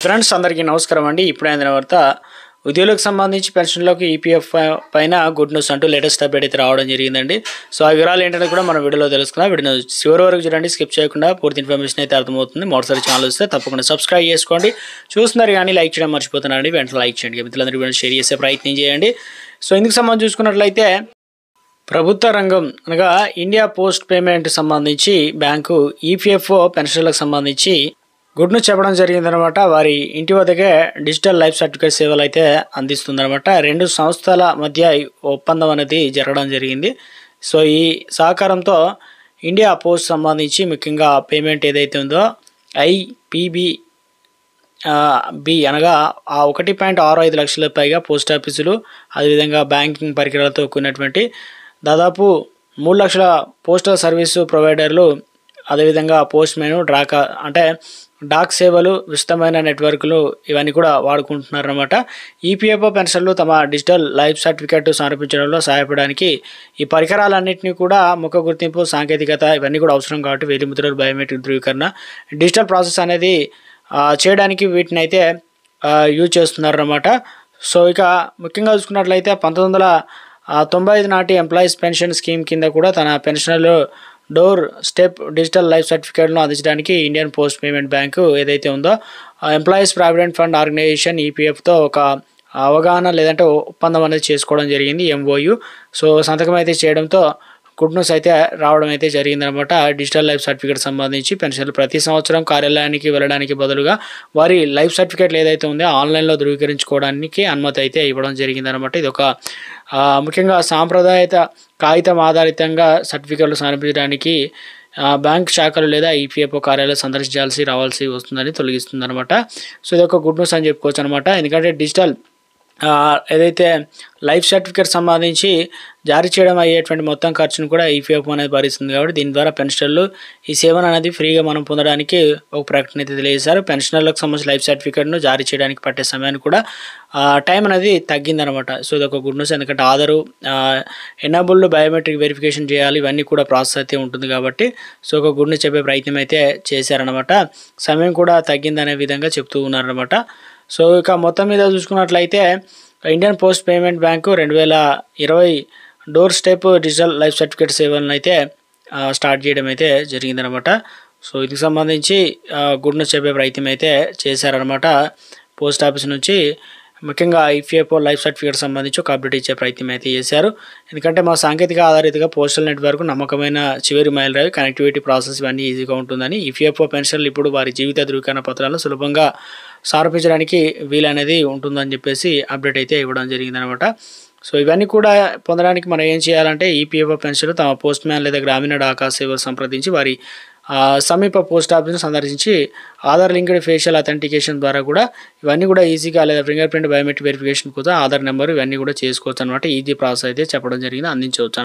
Friends అందరికీ నమస్కారం అండి. ఇప్పుడే అందిన వార్త ఉద్యోగులకు సంబంధించి పెన్షన్లకు ఈపీఎఫ్ పైన గుడ్ న్యూస్ అంటూ లేటెస్ట్ అప్డేట్ అయితే రావడం జరిగిందండి. సో ఆ వివరాలు ఏంటంటే కూడా మనం వీడియోలో తెలుసుకుందాం. వీడియో చివరి వరకు చూడండి, స్కిప్ చేయకుండా పూర్తి ఇన్ఫర్మేషన్ అయితే అర్థమవుతుంది. మొదటిసారి ఛానల్ వస్తే తప్పకుండా సబ్స్క్రైబ్ చేసుకోండి. చూస్తున్నారు కానీ లైక్ చేయడం మర్చిపోతున్నారండి, వెంటనే లైక్ చేయండి. మిత్రులందరూ వీడియో షేర్ చేసే ప్రయత్నం చేయండి. సో ఇందుకు సంబంధించి చూసుకున్నట్లయితే ప్రభుత్వ రంగం అనగా ఇండియా పోస్ట్ పేమెంట్ సంబంధించి బ్యాంకు ఈపీఎఫ్ఓ పెన్షన్లకు సంబంధించి గుడ్ న్యూస్ చెప్పడం జరిగిందనమాట. వారి ఇంటి వద్దకే డిజిటల్ లైఫ్ సర్టిఫికేట్ సేవలు అయితే అందిస్తుందన్నమాట. రెండు సంస్థల మధ్య ఒప్పందం అనేది జరగడం జరిగింది. సో ఈ సహకారంతో ఇండియా పోస్ట్ సంబంధించి ముఖ్యంగా పేమెంట్ ఏదైతే ఉందో ఐపీబీ బి అనగా 1.65 లక్షల పైగా పోస్ట్ ఆఫీసులు, అదేవిధంగా బ్యాంకింగ్ పరికరాలతో కూడినటువంటి దాదాపు 3 లక్షల పోస్టల్ సర్వీసు ప్రొవైడర్లు, అదేవిధంగా పోస్ట్ మెను డాక్ సేవలు, విస్తృతమైన నెట్వర్క్లు ఇవన్నీ కూడా వాడుకుంటున్నారన్నమాట. ఈపీఎఫ్ఓ పెన్షన్లు తమ డిజిటల్ లైఫ్ సర్టిఫికేట్ సమర్పించడంలో సహాయపడడానికి ఈ పరికరాలన్నింటినీ కూడా ముఖ గుర్తింపు, సాంకేతికత ఇవన్నీ కూడా అవసరం కాబట్టి వేలిముద్రలు, బయోమెట్రిక్ ధృవీకరణ, డిజిటల్ ప్రాసెస్ అనేది చేయడానికి వీటిని అయితే యూజ్ చేస్తున్నారన్నమాట. సో ఇక ముఖ్యంగా చూసుకున్నట్లయితే 1995 నాటి ఎంప్లాయీస్ పెన్షన్ స్కీమ్ కింద కూడా తన పెన్షన్లో డోర్ స్టెప్ డిజిటల్ లైఫ్ సర్టిఫికేట్ను అందించడానికి ఇండియన్ పోస్ట్ పేమెంట్ బ్యాంకు ఏదైతే ఉందో ఎంప్లాయీస్ ప్రావిడెంట్ ఫండ్ ఆర్గనైజేషన్ ఈపీఎఫ్తో ఒక అవగాహన లేదంటే ఒప్పందం అనేది చేసుకోవడం జరిగింది, ఎంఓయు. సో సంతకం అయితే చేయడంతో గుడ్ న్యూస్ అయితే రావడం అయితే జరిగిందనమాట. డిజిటల్ లైఫ్ సర్టిఫికేట్ సంబంధించి పెన్షన్లు ప్రతి సంవత్సరం కార్యాలయానికి వెళ్ళడానికి బదులుగా వారి లైఫ్ సర్టిఫికేట్లు ఏదైతే ఉందో ఆన్లైన్లో ధృవీకరించుకోవడానికి అనుమతి అయితే ఇవ్వడం జరిగిందనమాట. ఇది ఒక ముఖ్యంగా సాంప్రదాయత కాగితం ఆధారితంగా సర్టిఫికేట్లు సమర్పించడానికి బ్యాంక్ శాఖలు లేదా ఈపీఎఫ్ఓ కార్యాలయం రావాల్సి వస్తుందని తొలగిస్తుంది అనమాట. సో ఇది ఒక గుడ్ న్యూస్ అని చెప్పుకోవచ్చు అనమాట. ఎందుకంటే డిజిటల్ ఏదైతే లైఫ్ సర్టిఫికేట్ సంబంధించి జారీ చేయడం అయ్యేటువంటి మొత్తం ఖర్చును కూడా ఈపీఎఫ్ఓ అనేది భరిస్తుంది కాబట్టి దీని ద్వారా పెన్షనర్లు ఈ సేవను అనేది ఫ్రీగా మనం పొందడానికి ఒక ప్రకటన అయితే తెలియజేశారు. పెన్షనర్లకు సంబంధించి లైఫ్ సర్టిఫికేట్ను జారీ చేయడానికి పట్టే సమయాన్ని కూడా టైం అనేది తగ్గిందనమాట. సో ఇది ఒక గుడ్ న్యూస్. ఎందుకంటే ఆధారు ఎనేబుల్డ్ బయోమెట్రిక్ వెరిఫికేషన్ చేయాలి, ఇవన్నీ కూడా ప్రాసెస్ అయితే ఉంటుంది కాబట్టి సో ఒక గుడ్ న్యూస్ చెప్పే ప్రయత్నం అయితే చేశారనమాట. సమయం కూడా తగ్గిందనే విధంగా చెప్తూ ఉన్నారనమాట. సో ఇక మొత్తం మీద చూసుకున్నట్లయితే Indian post payment bank 2020 door step digital life certificate సేవలను అయితే స్టార్ట్ చేయడం అయితే జరిగిందనమాట. సో ఇది సంబంధించి గుడ్ న్యూస్ చెప్పే ప్రయత్నం అయితే చేశారనమాట పోస్ట్ ఆఫీస్ నుంచి. ముఖ్యంగా ఈపీఎఫ్ఓ లైఫ్ సర్టిఫికేట్ సంబంధించి ఒక అప్డేట్ ఇచ్చే ప్రయత్నం అయితే చేశారు. ఎందుకంటే మా సాంకేతిక ఆధారితగా పోస్టల్ నెట్వర్క్ నమ్మకమైన చివరి మైల్ రాయి, కనెక్టివిటీ ప్రాసెస్ ఇవన్నీ ఈజీగా ఉంటుందని ఈపీఎఫ్ఓ పెన్షన్లు ఇప్పుడు వారి జీవిత ధృవీకరణ పత్రాలను సులభంగా సమర్పించడానికి వీలనేది ఉంటుందని చెప్పేసి అప్డేట్ అయితే ఇవ్వడం జరిగిందనమాట. సో ఇవన్నీ కూడా పొందడానికి మనం ఏం చేయాలంటే ఈపీఎఫ్ఓ పెన్షన్లు తమ పోస్ట్ మ్యాన్ లేదా గ్రామీణ డాకా సేవలు సంప్రదించి వారి సమీప పోస్ట్ ఆఫీస్ను సందర్శించి ఆధార్ లింక్డ్ ఫేషియల్ అథెంటికేషన్ ద్వారా కూడా ఇవన్నీ కూడా ఈజీగా లేదా ఫింగర్ ప్రింట్ బయోమెట్రిక్ వెరిఫికేషన్ కూడా ఆధార్ నెంబర్ ఇవన్నీ కూడా చేసుకోవచ్చు అనమాట. ఈజీ ప్రాసెస్ అయితే చెప్పడం జరిగింది, అందించవచ్చు.